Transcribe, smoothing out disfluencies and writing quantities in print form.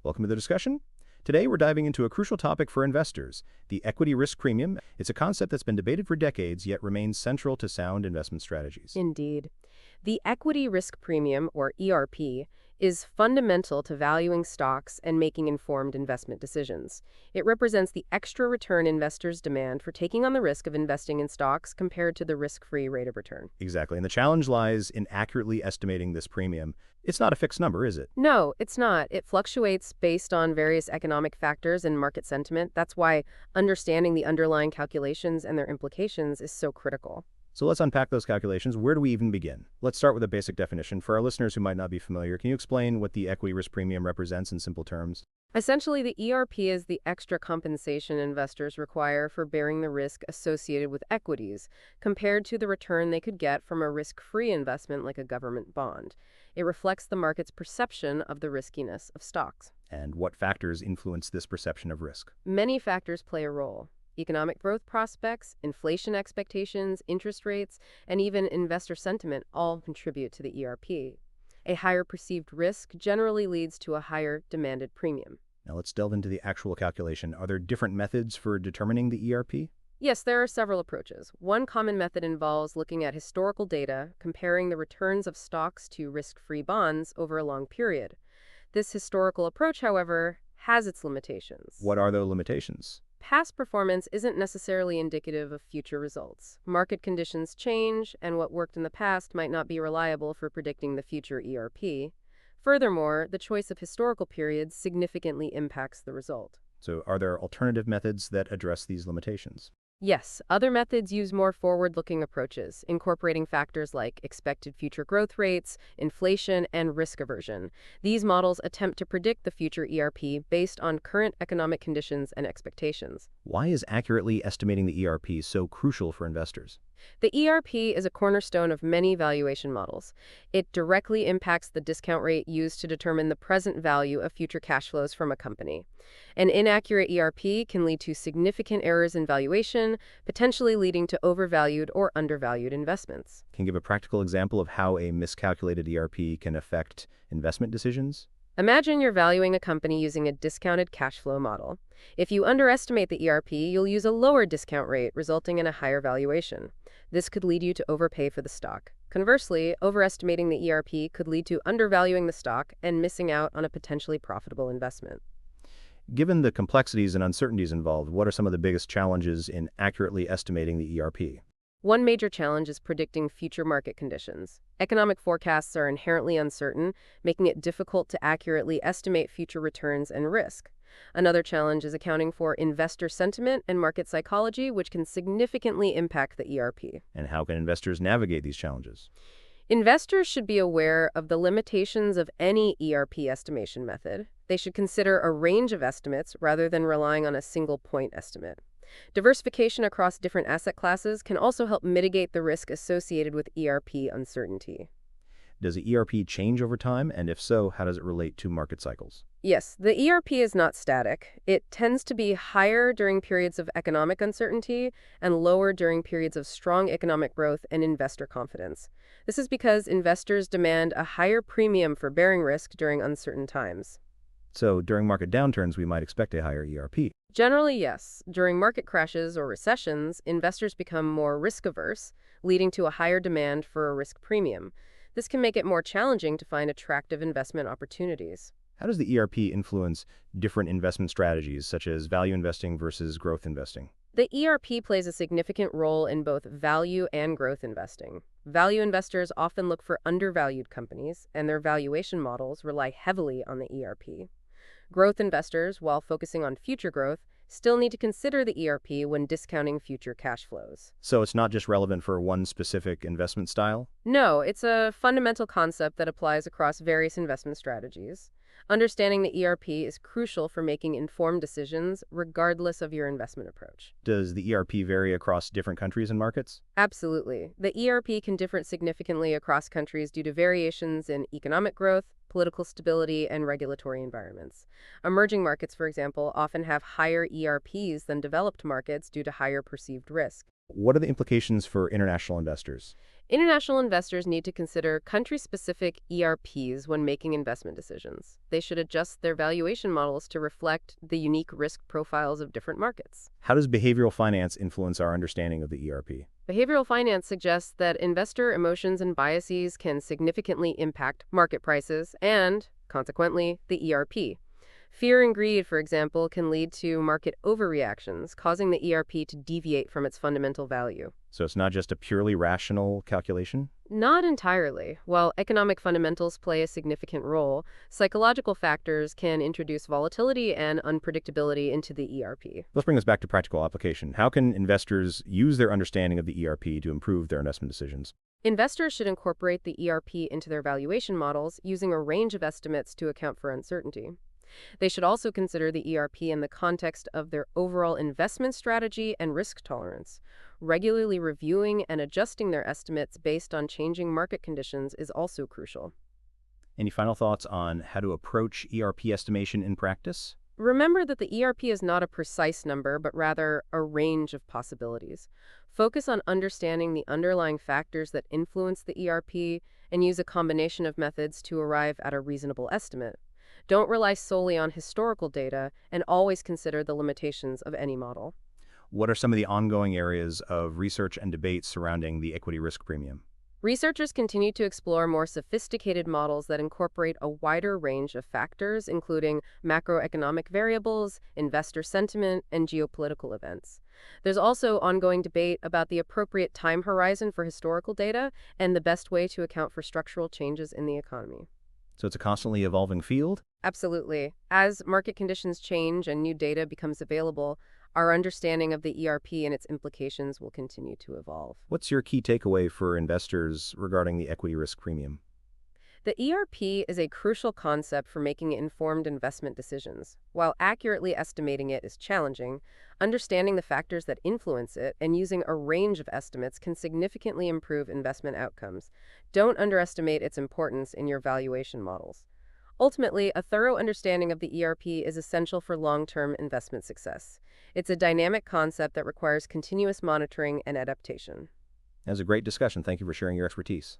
Welcome to the discussion. Today we're diving into a crucial topic for investors, the equity risk premium. It's a concept that's been debated for decades, yet remains central to sound investment strategies. Indeed. The equity risk premium, or ERP, is fundamental to valuing stocks and making informed investment decisions. It represents the extra return investors demand for taking on the risk of investing in stocks compared to the risk-free rate of return. Exactly, and the challenge lies in accurately estimating this premium. It's not a fixed number, is it? No, it's not. It fluctuates based on various economic factors and market sentiment. That's why understanding the underlying calculations and their implications is so critical. So let's unpack those calculations. Where do we even begin? Let's start with a basic definition. For our listeners who might not be familiar, can you explain what the equity risk premium represents in simple terms? Essentially, the ERP is the extra compensation investors require for bearing the risk associated with equities, compared to the return they could get from a risk-free investment like a government bond. It reflects the market's perception of the riskiness of stocks. And what factors influence this perception of risk? Many factors play a role. Economic growth prospects, inflation expectations, interest rates, and even investor sentiment all contribute to the ERP. A higher perceived risk generally leads to a higher demanded premium. Now let's delve into the actual calculation. Are there different methods for determining the ERP? Yes, there are several approaches. One common method involves looking at historical data, comparing the returns of stocks to risk-free bonds over a long period. This historical approach, however, has its limitations. What are the limitations? Past performance isn't necessarily indicative of future results. Market conditions change, and what worked in the past might not be reliable for predicting the future ERP. Furthermore, the choice of historical periods significantly impacts the result. So are there alternative methods that address these limitations? Yes, other methods use more forward-looking approaches, incorporating factors like expected future growth rates, inflation, and risk aversion. These models attempt to predict the future ERP based on current economic conditions and expectations. Why is accurately estimating the ERP so crucial for investors? The ERP is a cornerstone of many valuation models. It directly impacts the discount rate used to determine the present value of future cash flows from a company. An inaccurate ERP can lead to significant errors in valuation, potentially leading to overvalued or undervalued investments. Can you give a practical example of how a miscalculated ERP can affect investment decisions? Imagine you're valuing a company using a discounted cash flow model. If you underestimate the ERP, you'll use a lower discount rate, resulting in a higher valuation. This could lead you to overpay for the stock. Conversely, overestimating the ERP could lead to undervaluing the stock and missing out on a potentially profitable investment. Given the complexities and uncertainties involved, what are some of the biggest challenges in accurately estimating the ERP? One major challenge is predicting future market conditions. Economic forecasts are inherently uncertain, making it difficult to accurately estimate future returns and risk. Another challenge is accounting for investor sentiment and market psychology, which can significantly impact the ERP. And how can investors navigate these challenges? Investors should be aware of the limitations of any ERP estimation method. They should consider a range of estimates rather than relying on a single point estimate. Diversification across different asset classes can also help mitigate the risk associated with ERP uncertainty. Does the ERP change over time? And if so, how does it relate to market cycles? Yes, the ERP is not static. It tends to be higher during periods of economic uncertainty and lower during periods of strong economic growth and investor confidence. This is because investors demand a higher premium for bearing risk during uncertain times. So during market downturns, we might expect a higher ERP. Generally, yes. During market crashes or recessions, investors become more risk-averse, leading to a higher demand for a risk premium. This can make it more challenging to find attractive investment opportunities. How does the ERP influence different investment strategies, such as value investing versus growth investing? The ERP plays a significant role in both value and growth investing. Value investors often look for undervalued companies, and their valuation models rely heavily on the ERP. Growth investors, while focusing on future growth, still need to consider the ERP when discounting future cash flows. So it's not just relevant for one specific investment style? No, it's a fundamental concept that applies across various investment strategies. Understanding the ERP is crucial for making informed decisions, regardless of your investment approach. Does the ERP vary across different countries and markets? Absolutely. The ERP can differ significantly across countries due to variations in economic growth, political stability, and regulatory environments. Emerging markets, for example, often have higher ERPs than developed markets due to higher perceived risk. What are the implications for international investors? International investors need to consider country-specific ERPs when making investment decisions. They should adjust their valuation models to reflect the unique risk profiles of different markets. How does behavioral finance influence our understanding of the ERP? Behavioral finance suggests that investor emotions and biases can significantly impact market prices and, consequently, the ERP. Fear and greed, for example, can lead to market overreactions, causing the ERP to deviate from its fundamental value. So it's not just a purely rational calculation? Not entirely. While economic fundamentals play a significant role, psychological factors can introduce volatility and unpredictability into the ERP. Let's bring this back to practical application. How can investors use their understanding of the ERP to improve their investment decisions? Investors should incorporate the ERP into their valuation models using a range of estimates to account for uncertainty. They should also consider the ERP in the context of their overall investment strategy and risk tolerance. Regularly reviewing and adjusting their estimates based on changing market conditions is also crucial. Any final thoughts on how to approach ERP estimation in practice? Remember that the ERP is not a precise number, but rather a range of possibilities. Focus on understanding the underlying factors that influence the ERP and use a combination of methods to arrive at a reasonable estimate. Don't rely solely on historical data and always consider the limitations of any model. What are some of the ongoing areas of research and debate surrounding the equity risk premium? Researchers continue to explore more sophisticated models that incorporate a wider range of factors, including macroeconomic variables, investor sentiment, and geopolitical events. There's also ongoing debate about the appropriate time horizon for historical data and the best way to account for structural changes in the economy. So it's a constantly evolving field? Absolutely. As market conditions change and new data becomes available, our understanding of the ERP and its implications will continue to evolve. What's your key takeaway for investors regarding the equity risk premium? The ERP is a crucial concept for making informed investment decisions. While accurately estimating it is challenging, understanding the factors that influence it and using a range of estimates can significantly improve investment outcomes. Don't underestimate its importance in your valuation models. Ultimately, a thorough understanding of the ERP is essential for long-term investment success. It's a dynamic concept that requires continuous monitoring and adaptation. That was a great discussion. Thank you for sharing your expertise.